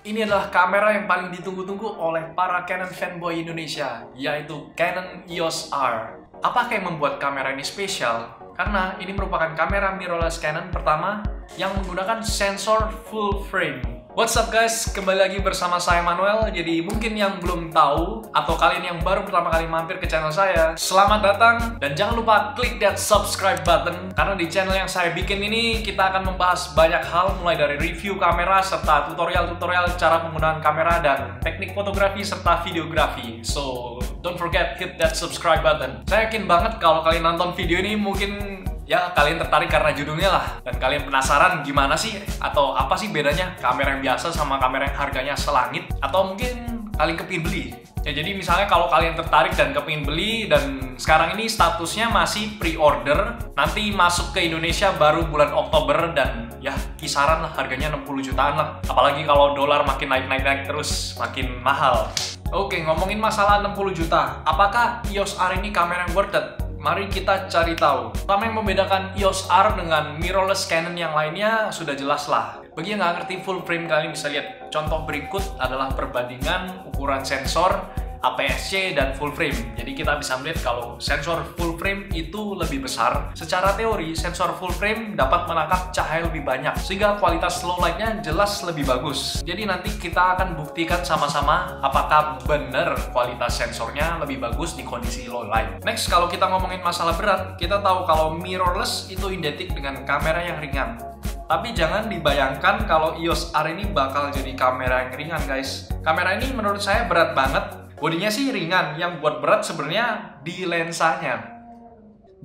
Ini adalah kamera yang paling ditunggu-tunggu oleh para Canon fanboy Indonesia, yaitu Canon EOS R. Apakah yang membuat kamera ini spesial? Karena ini merupakan kamera mirrorless Canon pertama yang menggunakan sensor full frame. What's up guys, kembali lagi bersama saya Manuel. Jadi mungkin yang belum tahu atau kalian yang baru pertama kali mampir ke channel saya, selamat datang dan jangan lupa klik that subscribe button. Karena di channel yang saya bikin ini kita akan membahas banyak hal, mulai dari review kamera serta tutorial-tutorial cara penggunaan kamera dan teknik fotografi serta videografi. So don't forget hit that subscribe button. Saya yakin banget kalau kalian nonton video ini mungkin ya kalian tertarik karena judulnya lah, dan kalian penasaran gimana sih atau apa sih bedanya kamera yang biasa sama kamera yang harganya selangit, atau mungkin kalian kepingin beli. Ya jadi misalnya kalau kalian tertarik dan kepingin beli dan sekarang ini statusnya masih pre-order, nanti masuk ke Indonesia baru bulan Oktober dan ya kisaran lah harganya 60 jutaan lah. Apalagi kalau dolar makin naik terus makin mahal. Oke, ngomongin masalah 60 juta, apakah EOS R ini kamera yang worth it? Mari kita cari tahu. Pertama yang membedakan EOS R dengan mirrorless Canon yang lainnya sudah jelas lah. Bagi yang nggak ngerti full frame, kalian bisa lihat contoh berikut adalah perbandingan ukuran sensor APS-C dan full frame. Jadi kita bisa melihat kalau sensor full frame itu lebih besar. Secara teori, sensor full frame dapat menangkap cahaya lebih banyak, sehingga kualitas low light-nya jelas lebih bagus. Jadi nanti kita akan buktikan sama-sama apakah benar kualitas sensornya lebih bagus di kondisi low light. Next, kalau kita ngomongin masalah berat, kita tahu kalau mirrorless itu identik dengan kamera yang ringan. Tapi jangan dibayangkan kalau EOS R ini bakal jadi kamera yang ringan guys. Kamera ini menurut saya berat banget. Bodinya sih ringan, yang buat berat sebenarnya di lensanya.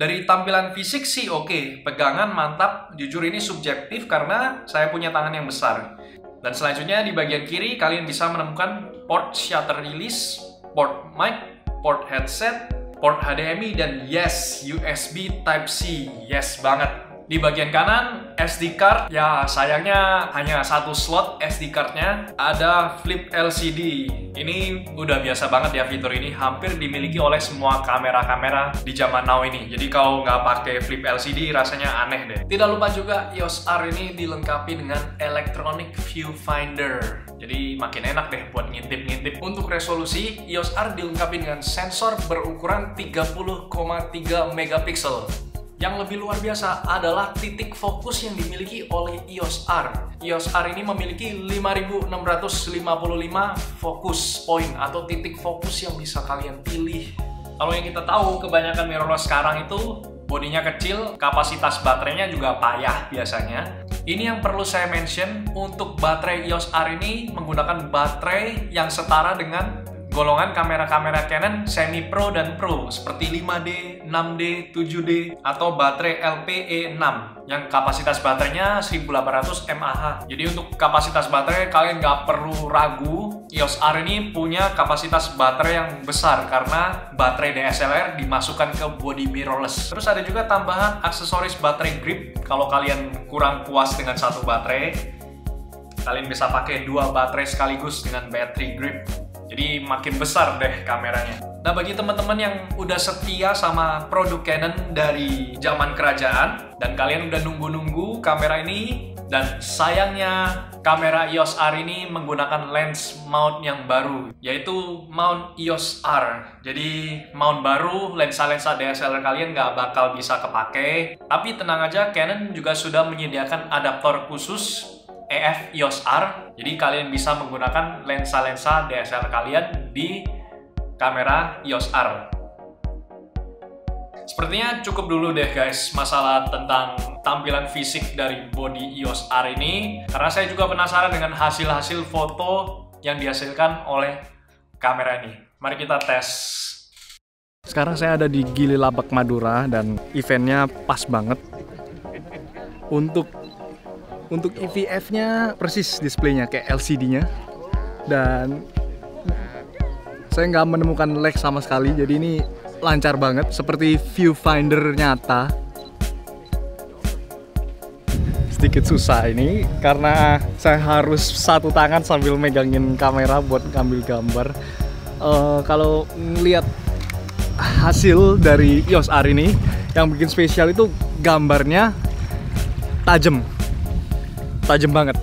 Dari tampilan fisik sih oke, pegangan mantap. Jujur ini subjektif karena saya punya tangan yang besar. Dan selanjutnya di bagian kiri kalian bisa menemukan port shutter release, port mic, port headset, port HDMI, dan yes, USB Type-C. Yes banget. Di bagian kanan, SD card. Ya, sayangnya hanya satu slot SD card-nya. Ada flip LCD. Ini udah biasa banget ya fitur ini. Hampir dimiliki oleh semua kamera-kamera di zaman now ini. Jadi kalau nggak pakai flip LCD rasanya aneh deh. Tidak lupa juga EOS R ini dilengkapi dengan electronic viewfinder. Jadi makin enak deh buat ngintip-ngintip. Untuk resolusi, EOS R dilengkapi dengan sensor berukuran 30,3 megapiksel. Yang lebih luar biasa adalah titik fokus yang dimiliki oleh EOS R. EOS R ini memiliki 5655 fokus point atau titik fokus yang bisa kalian pilih. Kalau yang kita tahu, kebanyakan mirrorless sekarang itu bodinya kecil, kapasitas baterainya juga payah biasanya. Ini yang perlu saya mention, untuk baterai EOS R ini menggunakan baterai yang setara dengan golongan kamera-kamera Canon semi pro dan pro seperti 5D, 6D, 7D atau baterai LPE6 yang kapasitas baterainya 1800 mAh. Jadi untuk kapasitas baterai kalian nggak perlu ragu, EOS R ini punya kapasitas baterai yang besar karena baterai DSLR dimasukkan ke body mirrorless. Terus ada juga tambahan aksesoris baterai grip. Kalau kalian kurang puas dengan satu baterai, kalian bisa pakai dua baterai sekaligus dengan battery grip. Jadi makin besar deh kameranya. Nah, bagi teman-teman yang udah setia sama produk Canon dari zaman kerajaan dan kalian udah nunggu-nunggu kamera ini, dan sayangnya kamera EOS R ini menggunakan lens mount yang baru, yaitu mount EOS R. Jadi mount baru, lensa-lensa DSLR kalian nggak bakal bisa kepake. Tapi tenang aja, Canon juga sudah menyediakan adaptor khusus EF EOS R, jadi kalian bisa menggunakan lensa-lensa DSLR kalian di kamera EOS R. Sepertinya cukup dulu deh guys masalah tentang tampilan fisik dari body EOS R ini, karena saya juga penasaran dengan hasil-hasil foto yang dihasilkan oleh kamera ini. Mari kita tes. Sekarang saya ada di Gili Labak, Madura, dan eventnya pas banget. Untuk EVF-nya persis displaynya kayak LCD-nya, dan saya nggak menemukan lag sama sekali, jadi ini lancar banget seperti viewfinder nyata. Sedikit susah ini karena saya harus satu tangan sambil megangin kamera buat ngambil gambar. Kalau ngeliat hasil dari EOS R ini, yang bikin spesial itu gambarnya tajam banget.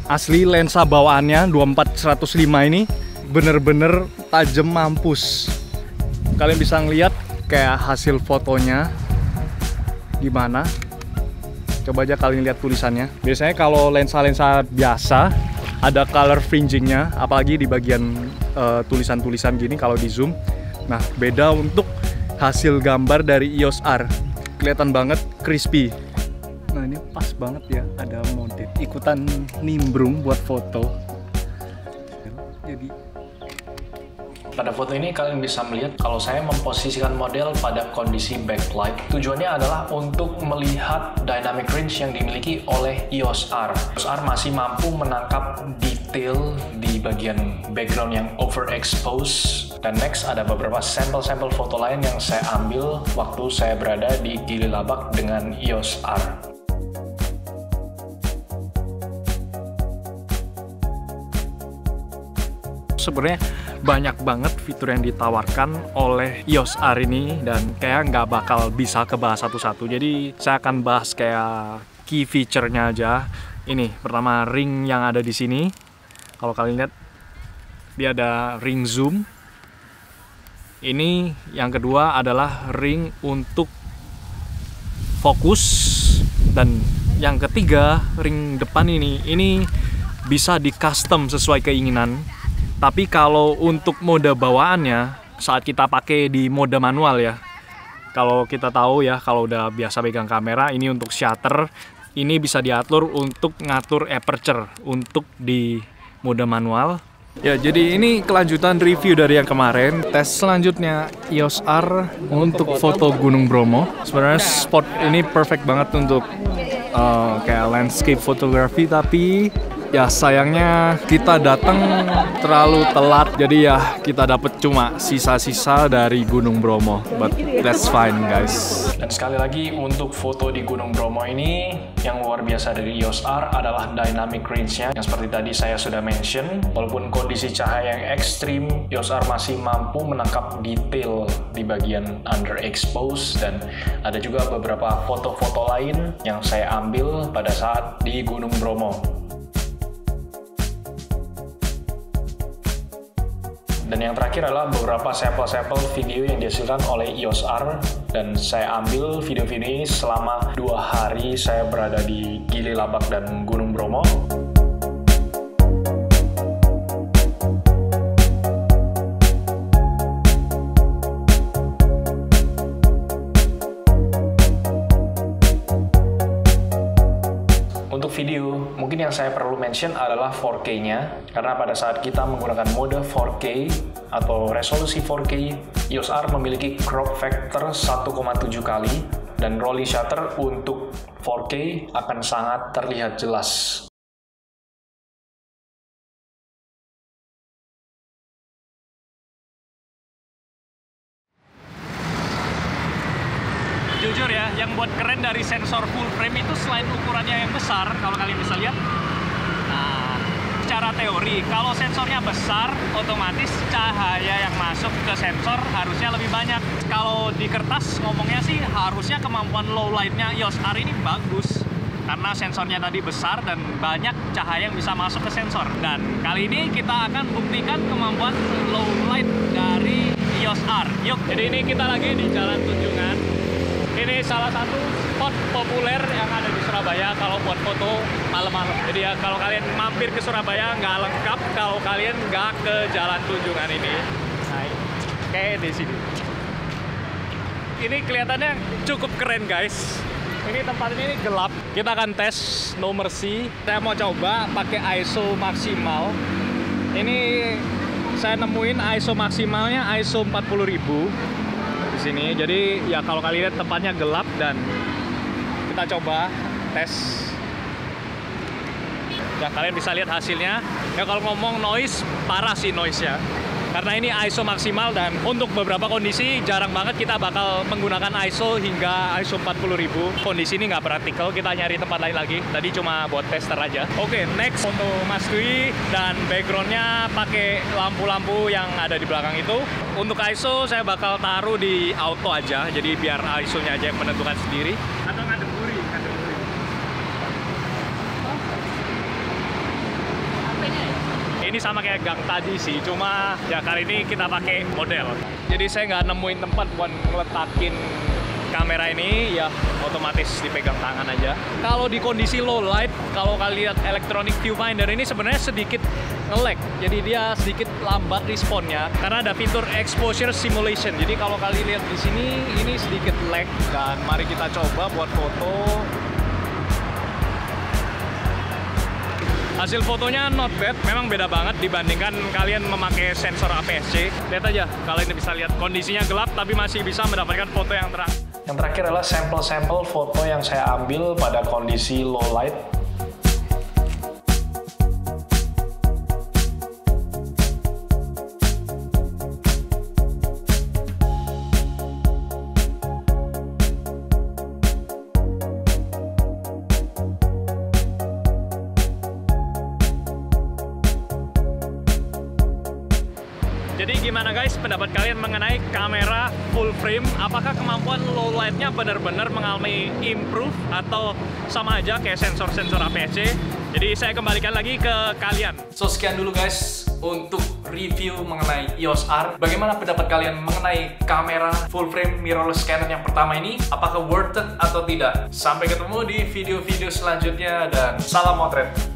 Asli lensa bawaannya 24-105 ini bener-bener tajam mampus. Kalian bisa ngeliat kayak hasil fotonya gimana. Coba aja kalian lihat tulisannya. Biasanya kalau lensa-lensa biasa ada color fringingnya, apalagi di bagian tulisan-tulisan gini kalau di zoom. Nah, beda untuk hasil gambar dari EOS R. Kelihatan banget crispy. Nah, ini pas banget ya, ada mode ikutan nimbrung buat foto. Jadi pada foto ini kalian bisa melihat kalau saya memposisikan model pada kondisi backlight. Tujuannya adalah untuk melihat dynamic range yang dimiliki oleh EOS R. EOS R masih mampu menangkap detail di bagian background yang overexposed. Dan next ada beberapa sampel-sampel foto lain yang saya ambil waktu saya berada di Gili Labak dengan EOS R. sebenarnya banyak banget fitur yang ditawarkan oleh EOS R ini dan kayak nggak bakal bisa kebahas satu-satu. Jadi saya akan bahas kayak key feature-nya aja. Ini pertama ring yang ada di sini. Kalau kalian lihat dia ada ring zoom. Ini yang kedua adalah ring untuk fokus, dan yang ketiga ring depan ini bisa di custom sesuai keinginan. Tapi kalau untuk mode bawaannya saat kita pakai di mode manual ya, kalau kita tahu ya, kalau udah biasa pegang kamera, ini untuk shutter, ini bisa diatur untuk ngatur aperture untuk di mode manual. Ya, jadi ini kelanjutan review dari yang kemarin. Tes selanjutnya EOS R untuk foto Gunung Bromo. Sebenarnya spot ini perfect banget untuk kayak landscape photography, tapi ya sayangnya kita datang terlalu telat, jadi ya kita dapat cuma sisa-sisa dari Gunung Bromo. But that's fine guys. Dan sekali lagi untuk foto di Gunung Bromo ini yang luar biasa dari EOS R adalah dynamic range-nya yang seperti tadi saya sudah mention. Walaupun kondisi cahaya yang ekstrim, EOS R masih mampu menangkap detail di bagian underexposed, dan ada juga beberapa foto-foto lain yang saya ambil pada saat di Gunung Bromo. Dan yang terakhir adalah beberapa sampel-sampel video yang dihasilkan oleh EOS R, dan saya ambil video-video ini selama 2 hari saya berada di Gili Labak dan Gunung Bromo. Untuk video, mungkin yang saya perlu mention adalah 4K-nya, karena pada saat kita menggunakan mode 4K atau resolusi 4K, EOS R memiliki crop factor 1,7 kali, dan rolling shutter untuk 4K akan sangat terlihat jelas. Jujur ya, yang buat keren dari sensor full frame itu selain ukurannya yang besar, kalau kalian bisa lihat. Nah, secara teori, kalau sensornya besar, otomatis cahaya yang masuk ke sensor harusnya lebih banyak. Kalau di kertas ngomongnya sih harusnya kemampuan low light-nya EOS R ini bagus, karena sensornya tadi besar dan banyak cahaya yang bisa masuk ke sensor. Dan kali ini kita akan buktikan kemampuan low light dari EOS R. Yuk, jadi ini kita lagi di Jalan Tunjungan. Ini salah satu spot populer yang ada di Surabaya kalau buat foto malam-malam. Jadi ya kalau kalian mampir ke Surabaya nggak lengkap kalau kalian nggak ke Jalan Tunjungan ini. Nah, kayak di sini. Ini kelihatannya cukup keren guys. Ini tempat ini gelap. Kita akan tes no mercy. Saya mau coba pakai ISO maksimal. Ini saya nemuin ISO maksimalnya ISO 40.000. Di sini, jadi ya kalau kalian lihat tempatnya gelap, dan kita coba tes. Ya kalian bisa lihat hasilnya. Ya kalau ngomong noise, parah sih noise-nya. Karena ini ISO maksimal, dan untuk beberapa kondisi jarang banget kita bakal menggunakan ISO hingga ISO 40.000. Kondisi ini nggak praktikal, kita nyari tempat lain lagi. Tadi cuma buat tester aja. Oke, next foto Mas Dwi, dan backgroundnya pakai lampu-lampu yang ada di belakang itu. Untuk ISO saya bakal taruh di auto aja, jadi biar ISO-nya aja yang menentukan sendiri. Atau ngadem buri. ini sama kayak gang tadi sih, cuma ya kali ini kita pakai model. Jadi saya nggak nemuin tempat buat ngeletakin kamera ini, ya otomatis dipegang tangan aja. Kalau di kondisi low light, kalau kalian lihat electronic viewfinder ini sebenarnya sedikit nge-lag. Jadi dia sedikit lambat responnya karena ada fitur exposure simulation. Jadi kalau kalian lihat di sini ini sedikit lag, dan mari kita coba buat foto. Hasil fotonya not bad, memang beda banget dibandingkan kalian memakai sensor APS-C. Lihat aja, kalian bisa lihat kondisinya gelap tapi masih bisa mendapatkan foto yang terang. Yang terakhir adalah sampel-sampel foto yang saya ambil pada kondisi low light. Jadi gimana guys pendapat kalian mengenai kamera full frame? Apakah kemampuan low light-nya benar-benar mengalami improve atau sama aja kayak sensor-sensor APS-C? Jadi saya kembalikan lagi ke kalian. So sekian dulu guys untuk review mengenai EOS R. Bagaimana pendapat kalian mengenai kamera full frame mirrorless Canon yang pertama ini? Apakah worth it atau tidak? Sampai ketemu di video-video selanjutnya dan salam motret.